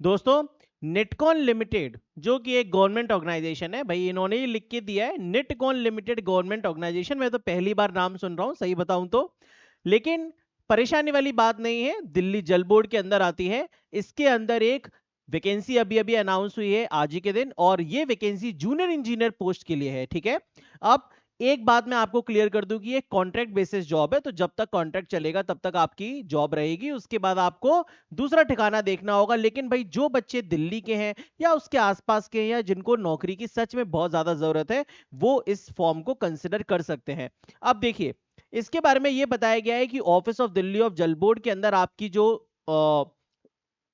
दोस्तों, निटकॉन लिमिटेड जो कि एक गवर्नमेंट ऑर्गेनाइजेशन है भाई, इन्होंने ही लिख के दिया है निटकॉन लिमिटेड गवर्नमेंट ऑर्गेनाइजेशन। मैं तो पहली बार नाम सुन रहा हूं सही बताऊं तो, लेकिन परेशानी वाली बात नहीं है, दिल्ली जल बोर्ड के अंदर आती है। इसके अंदर एक वैकेंसी अभी अभी अनाउंस हुई है आज ही के दिन, और ये वैकेंसी जूनियर इंजीनियर पोस्ट के लिए है। ठीक है, अब एक बात मैं आपको क्लियर कर दूं कि ये कॉन्ट्रैक्ट बेसिस जॉब है, तो जब तक कॉन्ट्रैक्ट चलेगा तब तक आपकी जॉब रहेगी, उसके बाद आपको दूसरा ठिकाना देखना होगा। लेकिन भाई जो बच्चे दिल्ली के हैं या उसके आसपास के हैं या जिनको नौकरी की सच में बहुत ज्यादा जरूरत है, वो इस फॉर्म को कंसिडर कर सकते हैं। अब देखिए, इसके बारे में ये बताया गया है कि ऑफिस ऑफ दिल्ली ऑफ जल बोर्ड के अंदर आपकी जो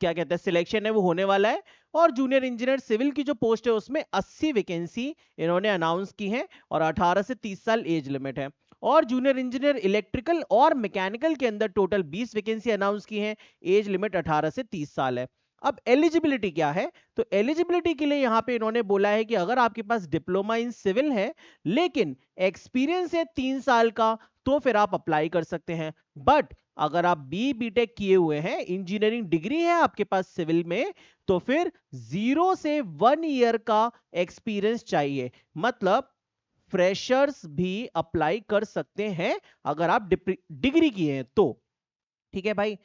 क्या कहते हैं सिलेक्शन है वो होने वाला है। और जूनियर इंजीनियर सिविल की जो पोस्ट है उसमें 80 वैकेंसी इन्होंने अनाउंस की है, और 18 से 30 साल एज लिमिट है। और जूनियर इंजीनियर इलेक्ट्रिकल और मैकेनिकल के अंदर टोटल 20 वैकेंसी अनाउंस की है, एज लिमिट 18 से 30 साल है। अब एलिजिबिलिटी क्या है, तो एलिजिबिलिटी के लिए यहां पे इन्होंने बोला है कि अगर आपके पास डिप्लोमा इन सिविल है लेकिन एक्सपीरियंस है 3 साल का, तो फिर आप अप्लाई कर सकते हैं। बट अगर आप बीटेक किए हुए हैं, इंजीनियरिंग डिग्री है आपके पास सिविल में, तो फिर 0 से 1 ईयर का एक्सपीरियंस चाहिए। मतलब फ्रेशर्स भी अप्लाई कर सकते हैं अगर आप डिग्री किए हैं तो। ठीक है भाई,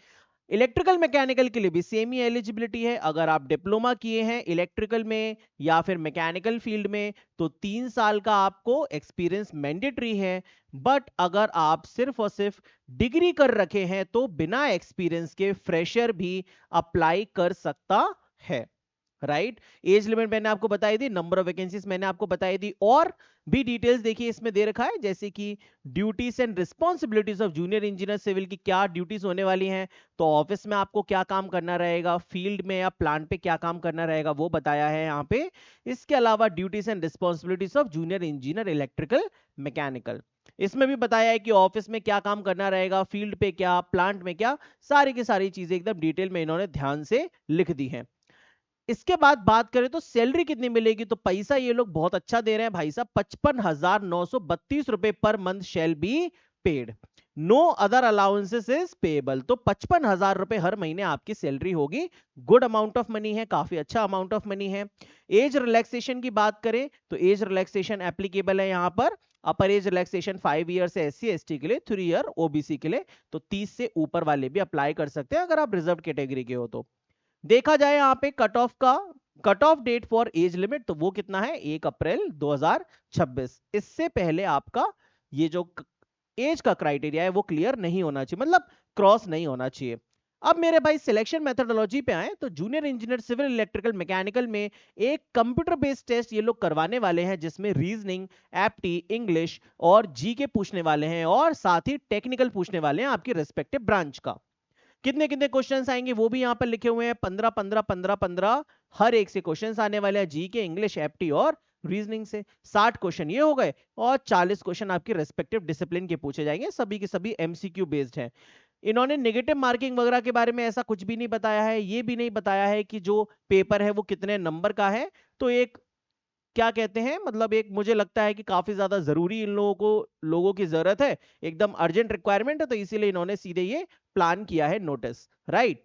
इलेक्ट्रिकल मैकेनिकल के लिए भी सेम ही एलिजिबिलिटी है। अगर आप डिप्लोमा किए हैं इलेक्ट्रिकल में या फिर मैकेनिकल फील्ड में, तो 3 साल का आपको एक्सपीरियंस मैंडेटरी है। बट अगर आप सिर्फ और सिर्फ डिग्री कर रखे हैं तो बिना एक्सपीरियंस के फ्रेशर भी अप्लाई कर सकता है। राइट, एज लिमिट मैंने आपको बताई दी, नंबर ऑफ वैकेंसीज मैंने आपको बताई दी, और भी डिटेल्स देखिए इसमें दे रखा है, जैसे कि duties and responsibilities of junior engineer civil की क्या ड्यूटीज होने वाली हैं। तो ऑफिस में आपको क्या काम करना रहेगा, फील्ड में या प्लांट पे क्या काम करना रहेगा वो बताया है यहाँ पे। इसके अलावा duties and responsibilities of junior engineer electrical mechanical, इसमें भी बताया है कि ऑफिस में क्या काम करना रहेगा, फील्ड पे क्या, प्लांट में क्या, सारी की सारी चीजें एकदम डिटेल में इन्होंने ध्यान से लिख दी हैं। इसके बाद बात करें तो सैलरी कितनी मिलेगी, तो पैसा ये लोग बहुत अच्छा दे रहे हैं भाई साहब, 55,932 रुपए per month shall be paid, no other allowances is payable. तो 55,000 रुपए हर महीने आपकी सैलरी होगी। गुड अमाउंट ऑफ मनी है, काफी अच्छा अमाउंट ऑफ मनी है। एज रिलैक्सेशन की बात करें तो एज रिलैक्सेशन एप्लीकेबल है यहाँ पर। अपर एज रिलैक्सेशन 5 ईयर से SC ST के लिए, 3 ईयर OBC के लिए, तो 30 से ऊपर वाले भी अप्लाई कर सकते हैं अगर आप रिजर्व कैटेगरी के हो तो। देखा जाए यहाँ पे cut off date for age limit, तो वो कितना है, 1 अप्रैल 2026। इससे पहले आपका ये जो एज का क्राइटेरिया है वो क्लियर नहीं होना चाहिए, मतलब क्रॉस नहीं होना चाहिए। अब मेरे भाई सिलेक्शन मेथोडोलॉजी पे आए तो junior engineer civil electrical mechanical में एक कंप्यूटर बेस्ड टेस्ट ये लोग करवाने वाले हैं, जिसमें रीजनिंग, एप्टी, इंग्लिश और जी के पूछने वाले हैं, और साथ ही टेक्निकल पूछने वाले हैं आपकी रेस्पेक्टिव ब्रांच का। कितने कितने क्वेश्चंस आएंगे वो भी यहाँ पर लिखे हुए हैं, 15 15 15 15 हर एक से क्वेश्चंस आने वाले हैं, जी के, इंग्लिश, एप्टी और रीजनिंग से। 60 क्वेश्चन ये हो गए, और 40 क्वेश्चन आपके रेस्पेक्टिव डिसिप्लिन के पूछे जाएंगे, सभी के सभी MCQ बेस्ड हैं। इन्होंने नेगेटिव मार्किंग वगैरह के बारे में ऐसा कुछ भी नहीं बताया है, ये भी नहीं बताया है कि जो पेपर है वो कितने नंबर का है। तो एक क्या कहते हैं, मतलब एक मुझे लगता है कि काफी ज्यादा जरूरी इन लोगों की जरूरत है, एकदम अर्जेंट रिक्वायरमेंट है, तो इसीलिए इन्होंने सीधे ये प्लान किया है नोटिस। राइट,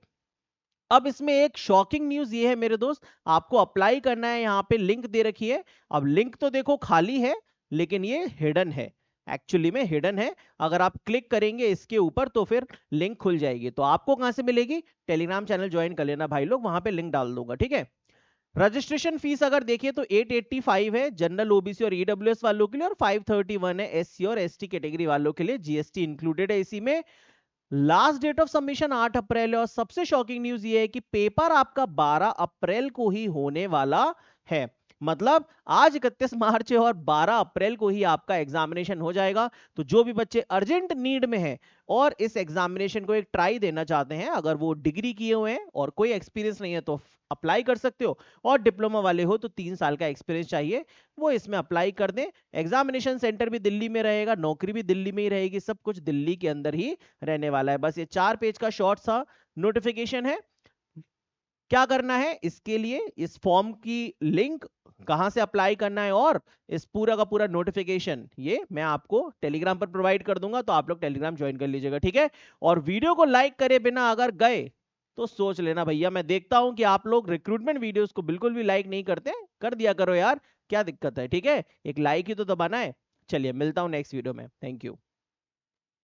अब इसमें एक शॉकिंग न्यूज ये है मेरे दोस्त, आपको अप्लाई करना है, यहाँ पे लिंक दे रखी है। अब लिंक तो देखो खाली है, लेकिन ये हिडन है, एक्चुअली में हिडन है। अगर आप क्लिक करेंगे इसके ऊपर तो फिर लिंक खुल जाएगी। तो आपको कहां से मिलेगी, टेलीग्राम चैनल ज्वाइन कर लेना भाई लोग, वहां पे लिंक डाल दूंगा। ठीक है, रजिस्ट्रेशन फीस अगर देखिए तो 885 है जनरल OBC और EWS वालों के लिए, और 531 है SC और ST कैटेगरी वालों के लिए, GST इंक्लूडेड है इसी में। लास्ट डेट ऑफ सबमिशन 8 अप्रैल है, और सबसे शॉकिंग न्यूज ये है कि पेपर आपका 12 अप्रैल को ही होने वाला है। मतलब आज 31 मार्च है और 12 अप्रैल को ही आपका एग्जामिनेशन हो जाएगा। तो जो भी बच्चे अर्जेंट नीड में हैं और इस एग्जामिनेशन को एक ट्राई देना चाहते हैं, अगर वो डिग्री किए हुए हैं और कोई एक्सपीरियंस नहीं है तो अप्लाई कर सकते हो, और डिप्लोमा वाले हो तो 3 साल का एक्सपीरियंस चाहिए, वो इसमें अप्लाई कर दें। एग्जामिनेशन सेंटर भी दिल्ली में रहेगा, नौकरी भी दिल्ली में ही रहेगी, सब कुछ दिल्ली के अंदर ही रहने वाला है। बस ये 4 पेज का शॉर्ट सा नोटिफिकेशन है। क्या करना है इसके लिए, इस फॉर्म की लिंक कहां से अप्लाई करना है और इस पूरा का पूरा नोटिफिकेशन ये मैं आपको टेलीग्राम पर प्रोवाइड कर दूंगा, तो आप लोग टेलीग्राम ज्वाइन कर लीजिएगा। ठीक है, और वीडियो को लाइक करे बिना अगर गए तो सोच लेना भैया। मैं देखता हूं कि आप लोग रिक्रूटमेंट वीडियोस को बिल्कुल भी लाइक नहीं करते, कर दिया करो यार, क्या दिक्कत है, ठीक है, एक लाइक ही तो दबाना है। चलिए मिलता हूं नेक्स्ट वीडियो में, थैंक यू।